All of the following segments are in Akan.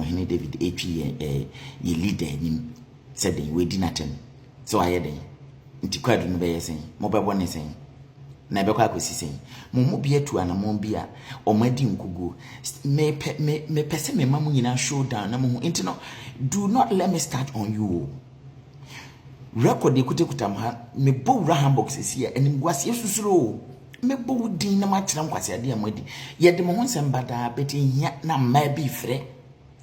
Henry David etwi ye leader nim said we di natem so aye den nti kwadu no be yesen mo be bone sen na be kwa akosisen mo bi atu anamon bi a omadi nkugu me pese me mamu nyina show down na mo nti no do not let me start on you record ekuta ma me bo Raham box esi anim gwase susuro me bo din na ma kira nkwase ade amadi ye de mo ho nsem bada beti hia na ma bi frɛ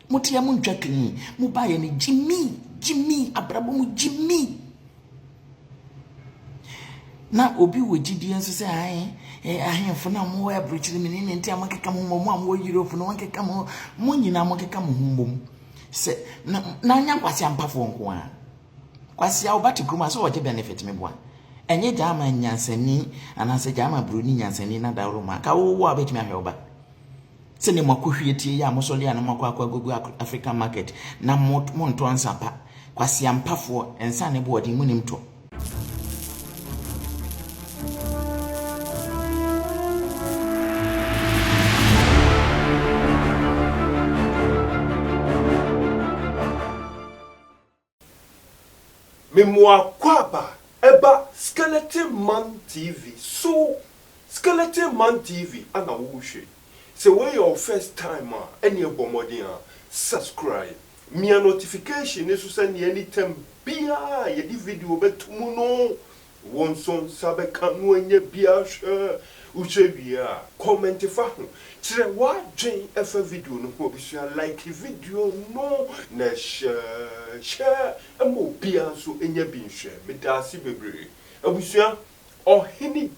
mutia mu ntwa clean mu ba ye ni Jimmy abrabo mu Jimmy na obi wogidi enso se ahemfo na mo wa abrochiri me ne ntia makeka mo am Europe no makeka mo nyina makeka mo humbom se na anya kwase ampafo nko a kwase a obati kruma so oje benefit me boa enye jama nyansani anase jama broni nyansani na dawro ma ka wo abetimi ahwe oba se ne makohwie tie ya mosole ya na makwa gogo African market na mo nto ansapa kwase ampafo ensa ne bo odi mu nimto Memoir kwaba eba Skeleton Man TV. So Skeleton Man TV ana wushe. So when your first time any bomodin subscribe. Me a notification is to send you anytime bia ye di video betumu no. Wonson sabe kanu enye bia share uche bia comment fa ho. Tire wa dwen efa video no ko bi like video no na share emo bia so enye bi nhwe me da si bebre abusua ohini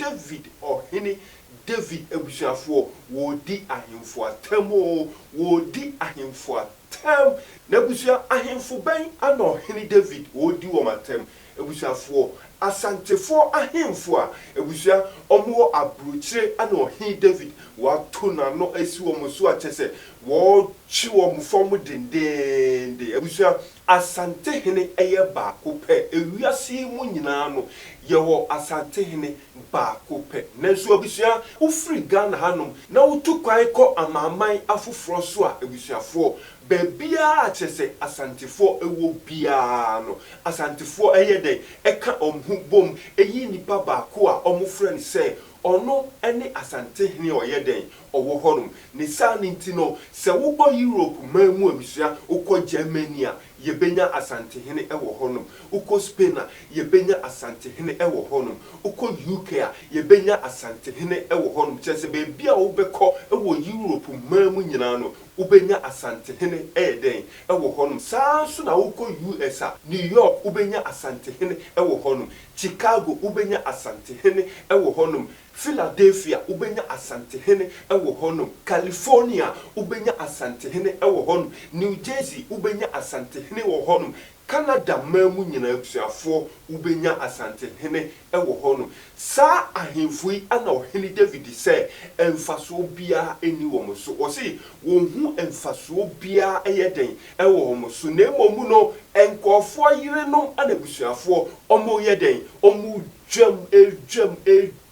David abusuafo wo di ahemfo atam wo di ahemfo atam na abusua ahemfo ben ana ohini David wo di wo matam abusuafo asantefo ahemfo a abusua omo abrochire ana ohini David wa to na no asi wo muso a chese wo chi wo mfom dendende abusua asante hene eye baako pe ewiase mu nyina no ye wo asante hene baako pe nanso abusua ufri Ghana hanom na wutu kwai ko amaman afoforo so a abusuafo bebia chese asantefo ewo bia no asantefo eye den eka omhubom eyi nipa baako a omofrɛ ne sɛ ono ene asante hene oyeden owo honum ne sa ni ntino se wo bo Europe mamu abusua ukọ Germany a yebenya asante hene ewo honum ukọ Spain a yebenya asante hene ewo honum ukọ UK a yebenya asante hene ewo honum chese be bia wo bekọ ewo Europe mamu nyina no ubenya asante hene eden ewo honum sa so na ukọ US a New York ubenya asante hene ewo honum Chicago ubenya asante hene ewo honum Philadelphia ubenya asante hene ewo honum California ubenya asante hene ewo honum New Jersey ubenya asante hene ewo honum Canada mamu nyina abusuafo ubenya asante hene ewo honum sa ahemfui ana ohene David se emfaso bia eni wo muso o se wo hu emfaso bia eyeden ewo wo muso na emomu no enkofo yire no ana abusuafo omo yeden omu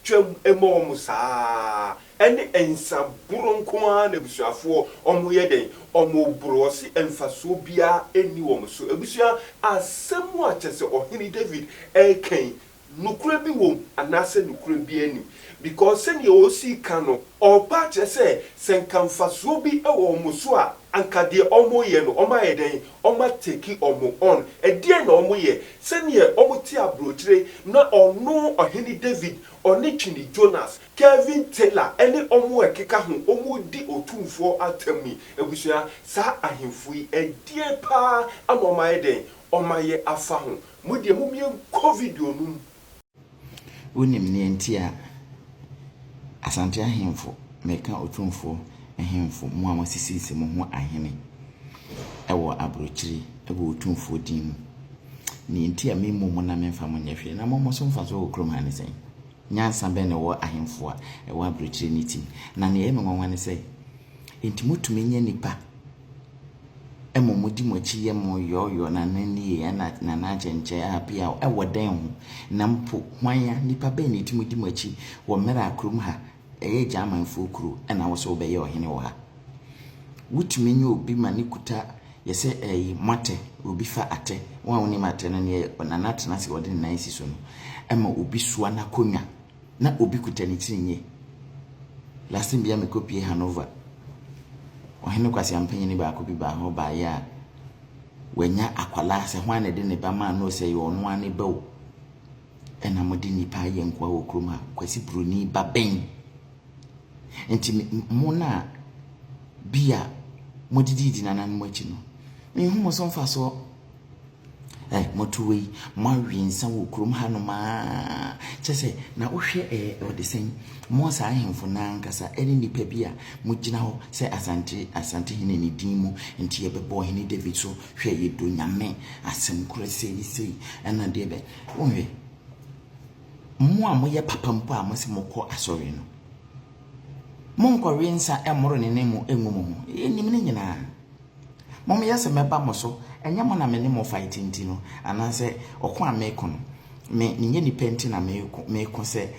twam emo musa ene ensa buronko na busuafo omo yeden omo brosi emfaso bia eni wo muso ebusua asemu a chese ohini David eken nukure bi wom anase nukure bi eni because sene o si kano oba chese senkamfaso bi ewo muso a ankade omo ye no omo yeden omo teki omo on edie na omo ye sene omo ti abrochire na ono ohini David Onichini Jonas, Kevin Taylor, any omo ekeka ho omo di otumfo atami ebusua sa ahemfui edie pa amoma eden omaye afa ho mudie mumie covid onum wonim ne ntia asante ahemfo meka otumfo ahemfo mo amasisisi mo ho ahene ewo abrochiri ewo otumfo dim ne ntia memo mo na memfa mo nyehwe na mo so mfa so okrom ha ne sen nyansa be ne wo ahemfo a ewo abrochiri ni tim na ne yeme nwanwane sei entimutumi nya nipa emomodi mochi ye mo yo na nani ye na agyenche apia ewo den ho na mpo hwanya nipa be ne timudi mochi wo mera akrom ha eye jamanfo kuro na wo so be ye ohene wo ha wutumi nya obi ma ne kuta yɛsɛ mate obi fa ate wɔn a wɔn mate no ne nana tena se wɔde nan si so no ɛma obi soa na konwa na obi kuta ne tiri nye last bia me kopie Hanover ɔhene kwasi ampanyin ba ko bi ba ho ba ya wanya akwala se hwan na de ne ba ma no se yɛ ɔno ane ba o ɛna mode nipa yɛ nkwa wɔ kurom ha kwasi broni ba bɛn enti mo na bia modidi nanan mo akyi no me hu mo so mfa so motuwe mawi nsa wɔ kurom ha no ma kyese na wohwɛ ɔde sen mo sa ahemfo na nkasa ɛne nipa bia mo gyina hɔ sɛ asante hene ne din mu nti yɛbɛbɔ hene David so hwɛ yɛ do nyame asɛm kora sei ɛna de bɛ wohwɛ mo a mo yɛ papa mpo a mo se mo kɔ asɔre no mo nkɔwe nsa ɛmoro ne ne mu engu mo ho enim ne nyina mo me yɛsɛ mɛba mo so ɛnya mo na me ne mo fight nti no anase ɔko a meko no me nye ni penti na meko sɛ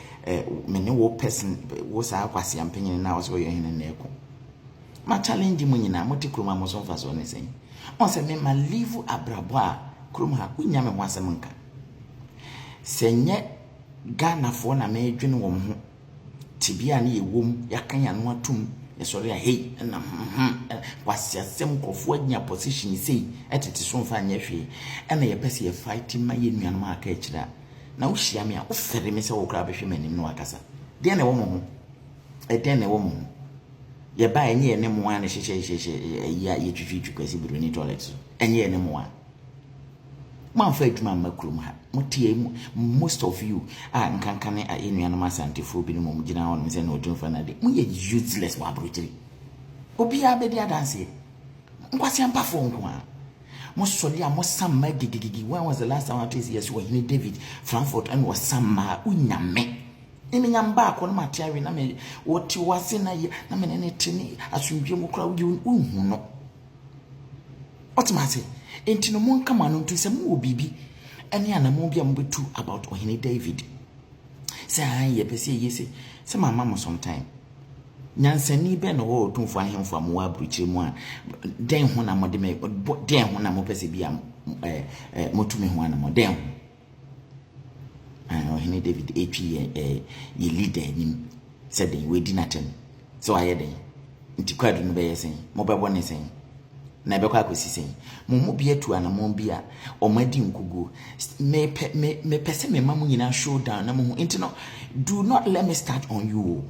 me ne wo person wo sa akwase ampanyin na wo so yɛ hene na ɛko ma challenge mo nyina mo te kroma mo so mfa so ne sɛn on sɛ me ma live abrabo a kroma ha kunya me ho asɛm nka sɛ nye Ghana fo na me dwene wo ho tibia ne yewom yakan ya no atum yesori a hey na kwasi asem kofo anya position sei etete so mfa anya hwe na ye pese ye fight ma ye nuanom aka akira na wo hia me a wo fere me se wo kra behwe manim no akasa de na wo mo ho de na wo mo ye ba enye ne mo an hyehyɛ ya ye twitwi kwasi broni toilet enye ne mo an manfa adwuma makrum ha motie most of you nkankane a enuanom asantefo bi no mo gina ho no se na odunfa na de mo ye useless wa brochiri obi a be dia dance nkwasi ampafo nko a mo soli a mo samma gigigigi when was the last time I was yes we hini David Frankfurt and was samma unyame emi nyamba akọ no matiawe na me woti wase na ye na me ne tini asundwe mo kra uhu no otimase enti no mon kama no ntu se mo obibi ene anamo bia mo betu about ohene David say ye pese yese se mama mo sometime nyansani be no wo tumfo ahemfo mo wa bruchire mu a den ho na mo de me den ho na mo pese bia motumi ho na mo den ohene David etwi ye leader nim se den we di natem so aye den nti kwadu no be yesen mo bebo ne sen na be kwa akosisen mo bi atu anamo bia o madi nkugo me pese me mamu nyina show down na mo nti no do not let me start on you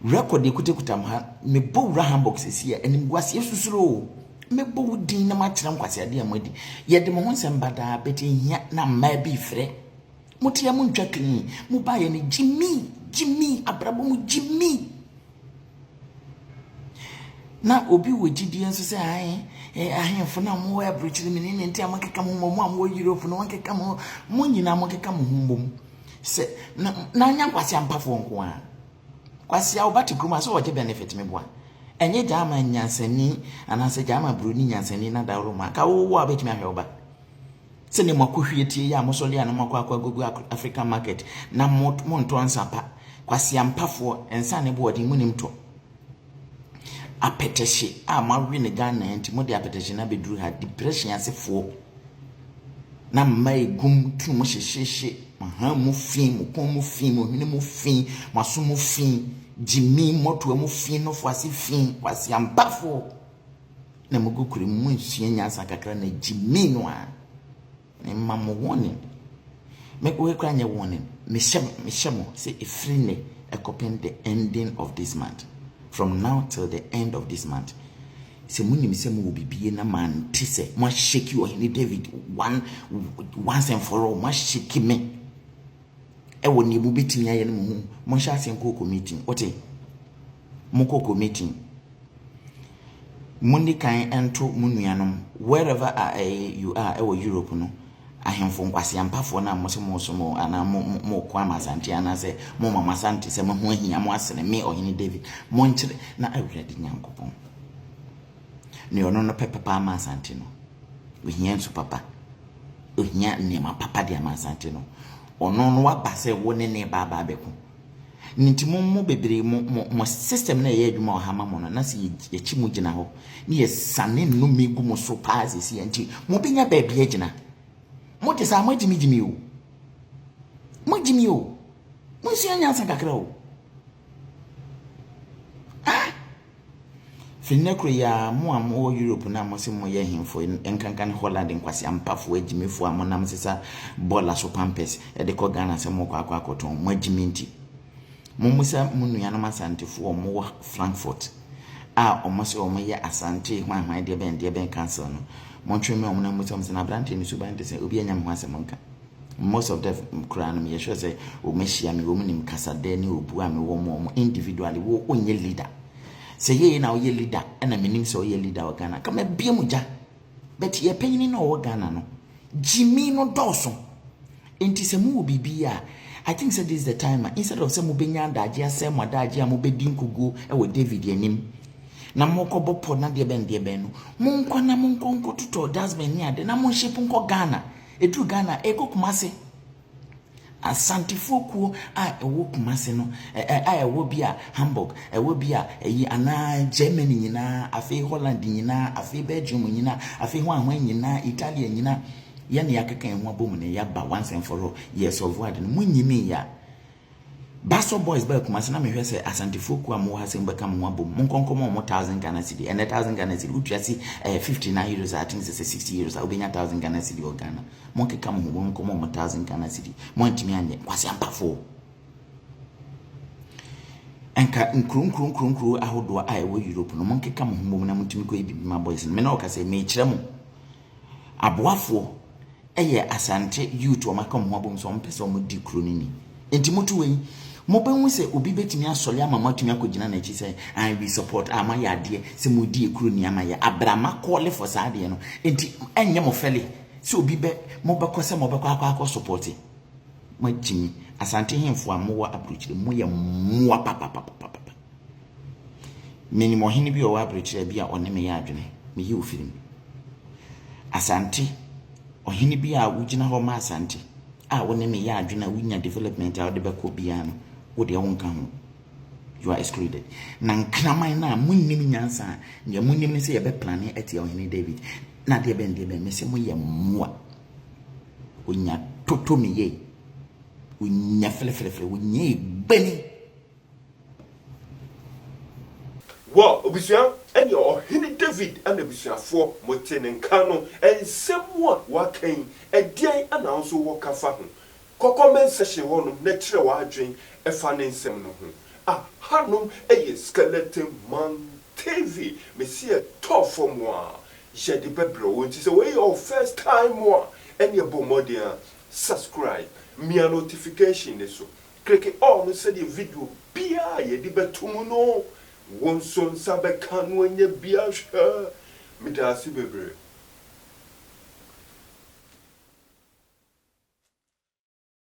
record ekutekutam ha me bo Raham boxes here enim gwase susuro me bo din na ma kire nkwase ade amadi ye de mo ho nsem bada beti hia na ma bi frɛ mutia mu ntwakini mu ba ye ne Jimmy abrabo mu Jimmy na obi wogidi enso se ahemfo na mo wa bruchiri mi ne ntia makeka mo mo Europe no makeka mo nyina makeka mo humbom se na anya kwase ampafo nko a kwase a obati kruma so woje benefit me boa enye jama nyansani anase jama broni nyansani na dawro ma ka wo abetimi ahwe oba se ne makohwie tie ya mosole ana makwa gogo African market na mo nto ansapa kwase ampafo ensa ne boodi mu nimto apeteshe amawi ne Ghana enti mo de apeteshe na beduru ha depression asefo na mai gum tu mo hyehye aha mu fin mo kon mu fin mo hene mu fin maso mu fin Jimmy moto mu fin no fo ase fin kwase ampafo na mo gukure mu nsua nyansa kakra na Jimmy no a ne mamo woni me ko ekra nya woni me hyemo say efri ne ekopend the ending of this month. From now till the end of this month. Se munim se mu bibie na man tise mo shake you ohene David once and for all mo shake me e woni mu betimi aye no mu mo sha ase nkoko meeting ote mo koko meeting muni kan ento munuanom wherever you are e Europe no ahemfo nkwase ampafo na mo se mo so mo ana mo kwa mazanti ana se mo mama santi se mo ho ahia mo asene me ohene David mo nkyere na awurade nyankopon ne ono no papa mazanti no ohia nso papa ohia ne ma papa dia mazanti no ono no waba se wo ne baba beko Ninti mo bebre mo system na ye adwuma o hama mo no na se ye chi mu gina ho ne ye sane no megu mo so paase si enti mo benya ba bia gina mo te sa mo gimi o mo gimi o mo si anya san kakra o finekro ya mo am Europe na mo se mo ye hemfo enkankan Holland nkwase ampafo agimefo amonam sesa bola so pampers e de ko Ghana se mo kwa akoton mo agimi nti Mumusa munuyanam asantefo omo Frankfurt omo se omo ye asante hwan de ben cancel no montweme omo na musa na brante ni suban de se obi anyam ho asem nka most of them crown me sure say o mehia me omo nim kasade ni obu ame wo mo individually wo onye leader se ye na o ye leader na menim se o ye leader o Ghana kama bia mu ja but ye panyin na o Ghana no jimi no doso enti se mu bibia I think so this is the time instead of some benya daje asem daje amobedi nkugu e wo David yanim na mokobo po na de ben no monko na monko tuto dasben ni ade na monship nko Ghana edu Ghana ekokumase asantifoku ewo kumase no ewo bia Hamburg ewo bia eyi ana Germany nyina afi Holland nyina afi Belgium nyina afi hwan nyina Italy nyina yani yakeka enwa bom ne yaba once and for all yes of word no munyimi ya Basso boys ba kumase na mehwe se asantifoku am wo hasem beka mo bom monkonkomo 1000 Ghana cedi and 1000 Ghana cedi utuasi 59 euros I think it's 60 euros obenya 1000 Ghana cedi o Ghana monkeka mo monkomo 1000 Ghana cedi montimi anye kwase ampafo enka nkru ahodo a ewo Europe no monkeka mo homo na montimi ko ebibi ma boys me na o ka se me kire mo aboafo eye asante youth o maka mo abom so mpese o modi kro nini enti motu wen mo benwu se obi betimi asole ama matumi akogina na chi se and we support ama ya de se modi kro ni ama ya abrama call for saade no enti enye mo fele se obi be mo bekose mo bekwa akwa support mo jimi asante hemfo amowo approach mo ye moa papa meni mo hini bi o wa approach bi a one me ya adwene me yi ofirim asante ohini bi a wugina ho ma asante wone me ya adwena wunya development a de beko bia no wo de wonka ho you are excluded na nkraman na munnim nyansa nya munnim ne se ye be plan etia ohini David na de ben me se mo ye moa onya toto me ye onya fele onya bani Well, obusia ene ohini David and obusiafo motene nka no ensemu wakan edian announce wo kafa ho comment section ho no na kire wa adwen efa ne nsem no ho hanom eye skeleton man TV mesie tofo mo a je de bebro wonti se we your first time mo ene bomodia subscribe me notification so click on say the video bia ye de betum no wonson sabe kan wonye bia hwe midasi bebre